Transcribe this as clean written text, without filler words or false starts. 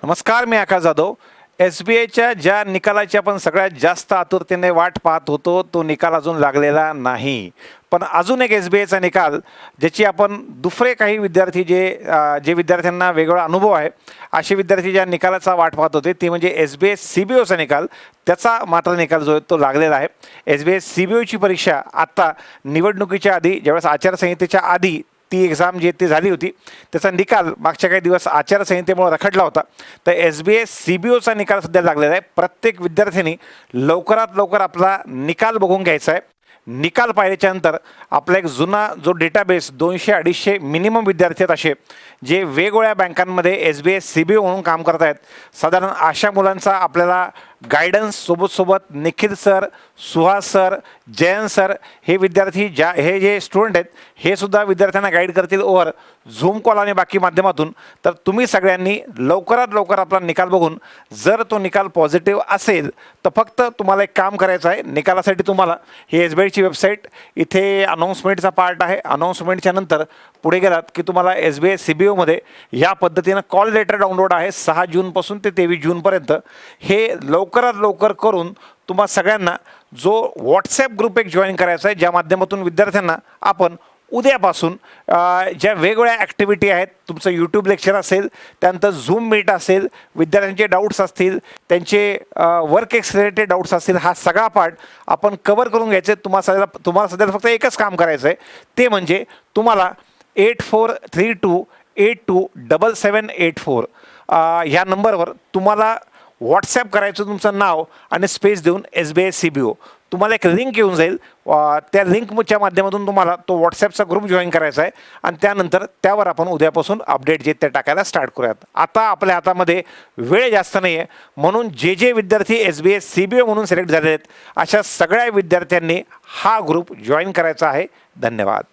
नमस्कार, मी आकाश जाधव. SBIच्या ज्या निकालाची आपण सगळ्यात जास्त आतुरतेने वाट पाहत होतो, तो निकाल अजून लागलेला नाही. पण अजून एक SBIचा निकाल, ज्याची आपण दुसरे काही विद्यार्थी जे विद्यार्थ्यांना वेगळा अनुभव आहे, असे विद्यार्थी ज्या निकालाचा वाट पाहत होते, ते म्हणजे SBI CBOचा निकाल. त्याचा मात्र निकाल जो आहे तो लागलेला आहे. SBI CBOची परीक्षा आता निवडणुकीच्या आधी, ज्यावेळेस आचारसंहितेच्या आधी ती एक्झाम जी ती झाली होती, त्याचा निकाल मागच्या काही दिवस आचारसंहितेमुळे रखडला होता. तर SBI CBOचा निकाल सध्या लागलेला आहे. प्रत्येक विद्यार्थ्यांनी लवकरात लवकर आपला निकाल बघून घ्यायचा आहे. निकाल पाहिल्याच्या नंतर आपला एक जुना जो डेटाबेस 200-250 मिनिमम विद्यार्थी आहेत, असे जे वेगवेगळ्या बँकांमध्ये SBI CBO म्हणून काम करत आहेत, साधारण अशा मुलांचा आपल्याला गायडन्स सोबत Nikhil sir, Suhas sir, Jayant sir हे विद्यार्थी हे जे स्टुडंट आहेत, हे सुद्धा विद्यार्थ्यांना गाईड करतील ओव्हर झूम कॉल आणि बाकी माध्यमातून. तर तुम्ही सगळ्यांनी लवकरात लवकर आपला निकाल बघून, जर तो निकाल पॉझिटिव्ह असेल तर फक्त तुम्हाला एक काम करायचं आहे. निकालासाठी तुम्हाला ही SBIची वेबसाईट, इथे अनाऊन्समेंटचा पार्ट आहे. अनाऊन्समेंटच्या नंतर पुढे गेलात की तुम्हाला SBI CBOमध्ये या पद्धतीनं कॉल लेटर डाउनलोड आहे 6 जूनपासून ते 23 जूनपर्यंत. हे लवकरात लवकर करून तुम्हा सगळ्यांना जो व्हॉट्सॲप ग्रुप एक जॉईन करायचा आहे, ज्या माध्यमातून विद्यार्थ्यांना आपण उद्यापासून ज्या वेगवेगळ्या ॲक्टिव्हिटी आहेत, तुमचं यूट्यूब लेक्चर असेल, त्यानंतर झूम मीट असेल, विद्यार्थ्यांचे डाऊट्स असतील, त्यांचे वर्क एक्स रिलेटेड डाऊट्स असतील, हा सगळा पार्ट आपण कवर करून घ्यायचे. तुम्हाला सध्या फक्त एकच काम करायचं आहे, ते म्हणजे तुम्हाला 8432827784 ह्या नंबरवर तुम्हाला व्हॉट्सॲप करायचं तुमचं नाव आणि स्पेस देऊन SBI CBO. तुम्हाला एक लिंक येऊन जाईल. त्या लिंकच्या माध्यमातून तुम्हाला तो व्हॉट्सॲपचा ग्रुप जॉईन करायचा आहे आणि त्यानंतर त्यावर आपण उद्यापासून अपडेट जे ते टाकायला स्टार्ट करूयात. आता आपल्या हातामध्ये वेळ जास्त नाही आहे, म्हणून जे विद्यार्थी SBI CBO म्हणून सिलेक्ट झालेले आहेत, अशा सगळ्या विद्यार्थ्यांनी हा ग्रुप जॉईन करायचा आहे. धन्यवाद.